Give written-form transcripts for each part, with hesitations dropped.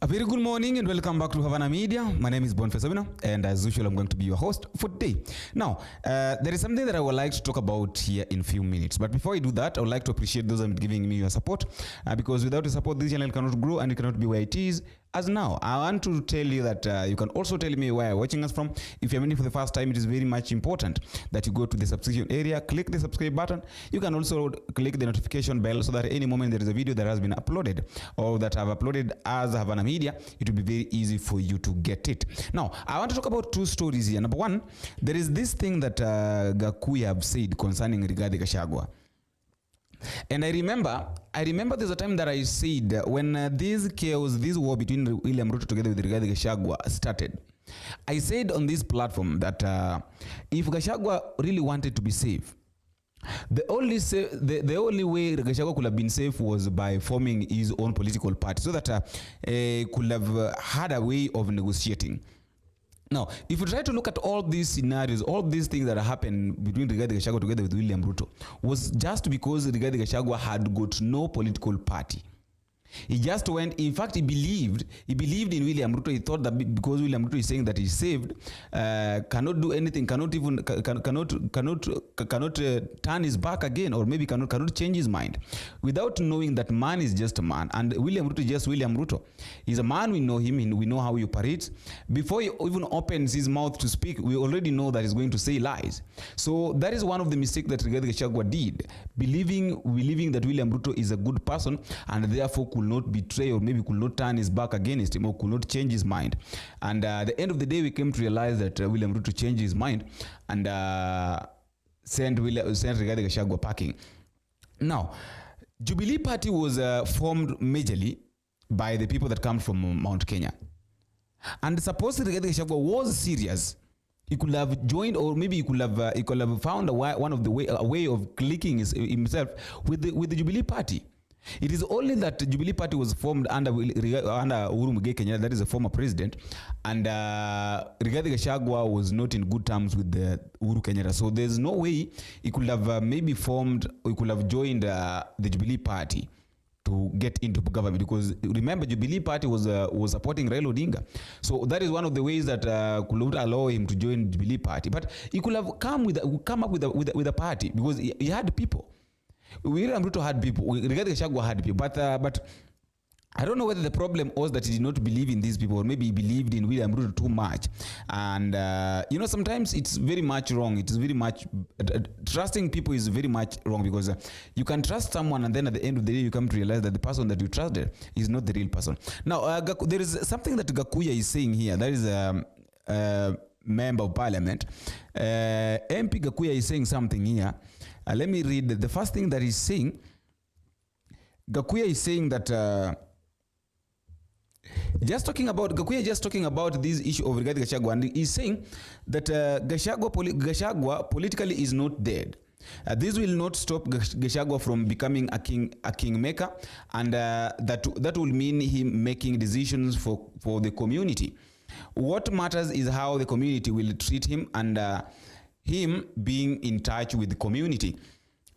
A very good morning and welcome back to Havana Media. My name is Boniface Obina, and as usual I'm going to be your host for today. Now, there is something that I would like to talk about here in a few minutes. But before I do that, I would like to appreciate those who are giving me your support, because without your support this channel cannot grow and it cannot be where it is as now. I want to tell you that you can also tell me where you're watching us from. If you're watching for the first time, it is very much important that you go to the subscription area, click the subscribe button. You can also click the notification bell so that at any moment there is a video that has been uploaded or that I've uploaded as Havana Media, it will be very easy for you to get it. Now, I want to talk about two stories here. Number one, there is this thing that Gakuya have said concerning Rigathi Gachagua. And I remember there's a time that I said when this chaos, this war between William Ruto together with Rigathi Gachagua started, I said on this platform that if Gachagua really wanted to be safe, the only way Gachagua could have been safe was by forming his own political party, so that could have had a way of negotiating. Now, if you try to look at all these scenarios, all these things that happened between Rigathi Gachagua together with William Ruto, was just because Rigathi Gachagua had got no political party. He just went, in fact, he believed in William Ruto. He thought that because William Ruto is saying that he's saved, cannot do anything, cannot turn his back again, or maybe cannot change his mind, without knowing that man is just a man, and William Ruto is just William Ruto. He's a man, we know him, we know how he operates. Before he even opens his mouth to speak, we already know that he's going to say lies. So that is one of the mistakes that Rigathi Gachagua did, believing that William Ruto is a good person, and therefore could not betray, or maybe could not turn his back against him, or could not change his mind. And at the end of the day, we came to realize that William Ruto changed his mind and sent Rigathi Gachagua packing. Now, Jubilee Party was formed majorly by the people that come from Mount Kenya. And supposedly Rigathi Gachagua was serious. He could have joined, or maybe he could have found a way of clicking himself with the Jubilee Party. It is only that the Jubilee Party was formed under Uhuru Muigai Kenyatta, that is a former president, and Rigathi Gachagua was not in good terms with Uhuru Kenyatta. So there's no way he could have maybe formed, or he could have joined the Jubilee Party to get into government, because remember, Jubilee Party was supporting Raila Odinga. So that is one of the ways that could not allow him to join Jubilee Party. But he could have come up with a party, because he had people. William Ruto had people, Rigathi Gachagua had people, but I don't know whether the problem was that he did not believe in these people, or maybe he believed in William Ruto too much. And sometimes it's very much wrong. It's very much trusting people is very much wrong, because you can trust someone, and then at the end of the day you come to realize that the person that you trusted is not the real person. Now, there is something that Gakuya is saying here. That is Member of Parliament. MP Gakuya is saying something here. Let me read the first thing that he's saying. Gakuya is saying that Gakuya just talking about this issue of Rigathi Gachagua, and he's saying that Gachagua politically is not dead. This will not stop Gachagua from becoming a kingmaker, and that will mean him making decisions for the community. What matters is how the community will treat him, and him being in touch with the community.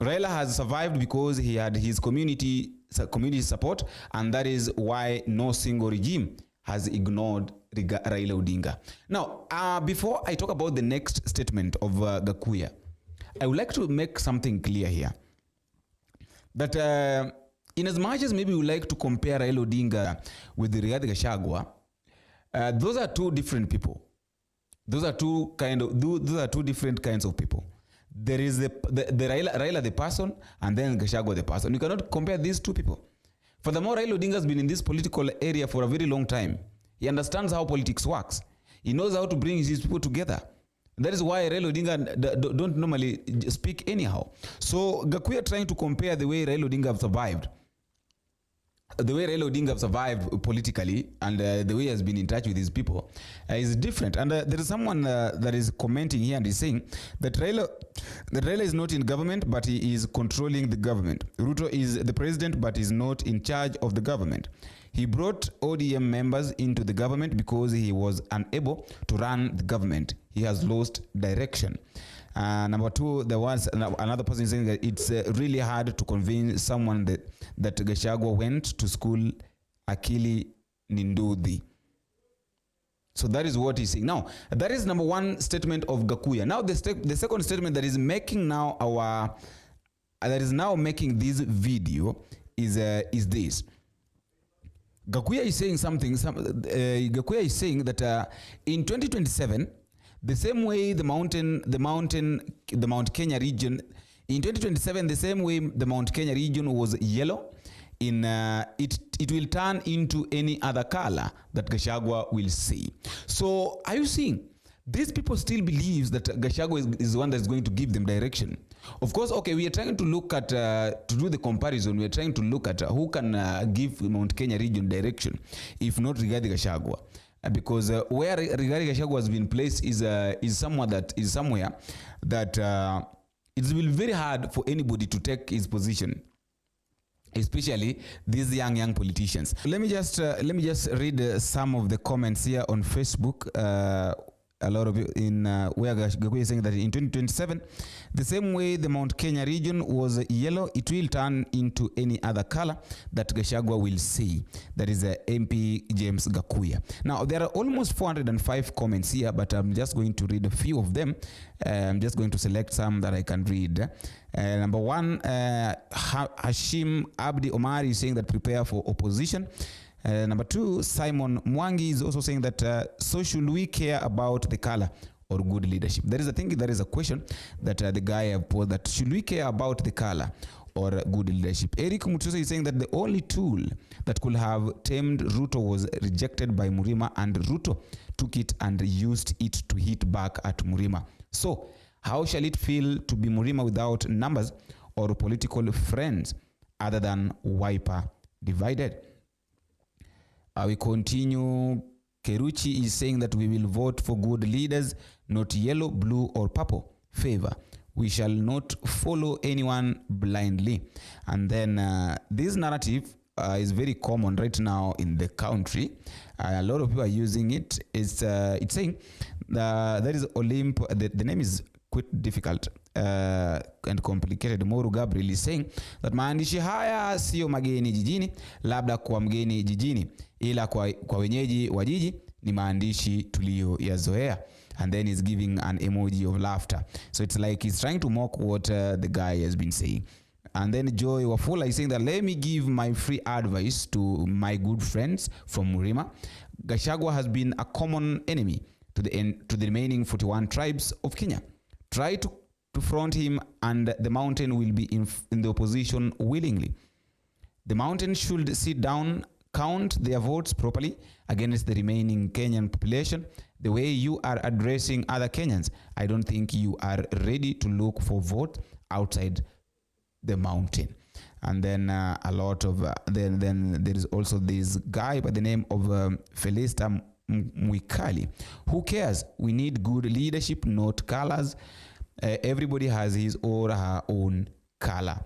Raila has survived because he had his community support, and that is why no single regime has ignored Raila Odinga. Now, before I talk about the next statement of Gakuya, I would like to make something clear here. That in as much as maybe we like to compare Raila Odinga with Rigathi Gachagua, those are two different people. Those are two different kinds of people. There is the Raila the person, and then Gachagua the person. You cannot compare these two people. Furthermore, Raila Odinga has been in this political area for a very long time. He understands how politics works. He knows how to bring his people together. That is why Raila Odinga don't normally speak anyhow. So Gakuya trying to compare the way Raila Odinga have survived, politically, and the way he has been in touch with his people is different. And there is someone that is commenting here, and is saying that Raila is not in government, but he is controlling the government. Ruto is the president, but is not in charge of the government. He brought ODM members into the government because he was unable to run the government. He has lost direction. Number two, there was another person saying that it's really hard to convince someone that Gachagua went to school Akili Nindudhi. So that is what he's saying. Now, that is number one statement of Gakuya. Now, the second statement that is making now making this video is this. Gakuya is saying something. Gakuya is saying that in 2027, the same way the Mount Kenya region, in 2027, the same way the Mount Kenya region was yellow, it will turn into any other color that Gachagua will see. So are you seeing? These people still believe that Gachagua is the one that's going to give them direction. Of course, okay, we are trying to look at, to do the comparison, we are trying to look at who can give Mount Kenya region direction, if not Rigathi Gachagua. Because where Rigathi Gachagua has been placed is somewhere that it will be very hard for anybody to take his position, especially these young politicians. Let me just read some of the comments here on Facebook. A lot of you in where Gakuya is saying that in 2027, the same way the Mount Kenya region was yellow, it will turn into any other color that Gachagua will see. That is MP James Gakuya. Now, there are almost 405 comments here, but I'm just going to read a few of them. I'm just going to select some that I can read. Number one, Hashim Abdi Omar is saying that prepare for opposition. Number two, Simon Mwangi is also saying that so should we care about the color or good leadership? There is a question that the guy have posed, that should we care about the color or good leadership? Eric Mutuso is saying that the only tool that could have tamed Ruto was rejected by Murima, and Ruto took it and used it to hit back at Murima. So how shall it feel to be Murima without numbers or political friends other than Wiper divided? We continue. Keruchi is saying that we will vote for good leaders, not yellow, blue, or purple favor. We shall not follow anyone blindly. And then this narrative is very common right now in the country. A lot of people are using it. It's saying there is Olymp. The name is quite difficult and complicated. Moru Gabriel is saying that maandishi haya sio mageni jijini, labda kwa mgeni jijini, ila kwa wenyeji wa jiji ni maandishi tuliyoyazoea. And then he's giving an emoji of laughter. So it's like he's trying to mock what the guy has been saying. And then Joy Wafula is saying that let me give my free advice to my good friends from Murima. Gachagua has been a common enemy to the remaining 41 tribes of Kenya. Try to front him and the mountain will be in the opposition willingly. The mountain should sit down, count their votes properly against the remaining Kenyan population. The way you are addressing other Kenyans, I don't think you are ready to look for vote outside the mountain. And then a lot of then there is also this guy by the name of Felista Mwikali. Who cares? We need good leadership, not colors. Everybody has his or her own color.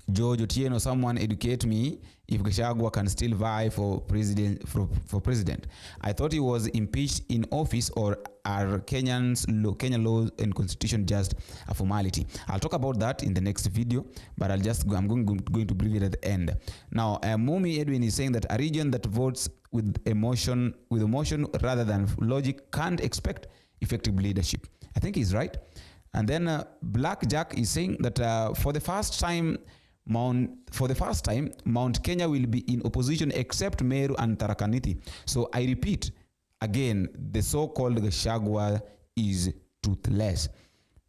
George Otieno, someone educate me if Gachagua can still vie for president. I thought he was impeached in office, or are Kenyan laws and constitution just a formality? I'll talk about that in the next video, but I'm going to brief it at the end. Now, Mumi Edwin is saying that a region that votes with emotion rather than logic can't expect effective leadership. I think he's right. And then Black Jack is saying that for the first time, Mount Kenya will be in opposition except Meru and Tharaka Nithi. So I repeat again, the so-called Gachagua is toothless.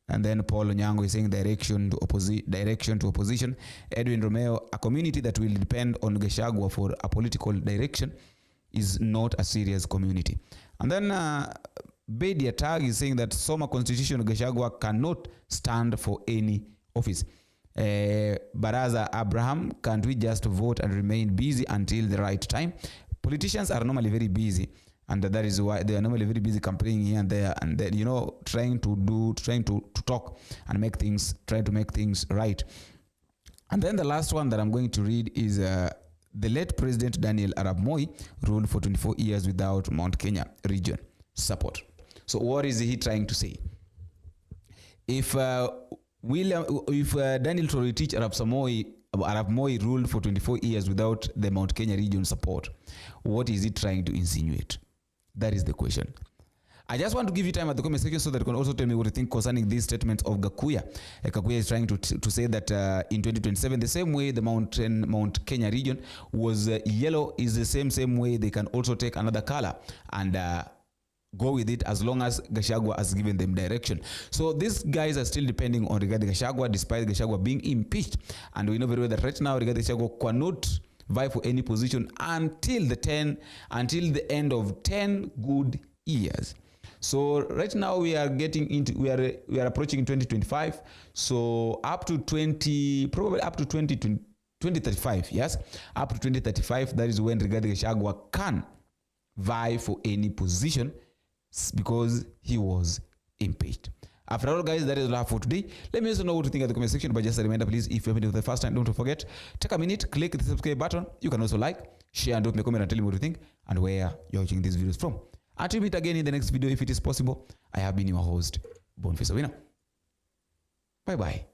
And then Paul Onyango is saying direction to opposition. Edwin Romeo, a community that will depend on Gachagua for a political direction is not a serious community. And then Bedia Tag is saying that Soma Constitution Gachagua cannot stand for any office. Baraza Abraham, can't we just vote and remain busy until the right time? Politicians are normally very busy, and that is why they are normally very busy campaigning here and there, and then, trying to talk and try to make things right. And then the last one that I'm going to read is the late President Daniel Arap Moi ruled for 24 years without Mount Kenya region support. So what is he trying to say? If Daniel Toroitich Arap Samoei Arap Moi ruled for 24 years without the Mount Kenya region support. What is he trying to insinuate? That is the question. I just want to give you time at the comment section so that you can also tell me what you think concerning these statements of Gakuya. Gakuya is trying to say that in 2027, the same way the Mount Kenya region was yellow is the same way they can also take another color and go with it as long as Gachagua has given them direction. So these guys are still depending on Rigathi Gachagua despite Gachagua being impeached. And we know very well that right now Rigathi Gachagua cannot vie for any position until the end of 10 good years. So right now we are approaching 2025. So up to 2035, yes, up to 2035, that is when Rigathi Gachagua can vie for any position because he was impeached. After all, guys, that is all for today. Let me also know what you think in the comment section. But just a reminder, please, if you're for the first time, don't forget, take a minute, click the subscribe button. You can also like, share, and drop me a comment and tell me what you think and where you're watching these videos from. Until we meet again in the next video, if it is possible, I have been your host, Boniface Awina. Bye-bye.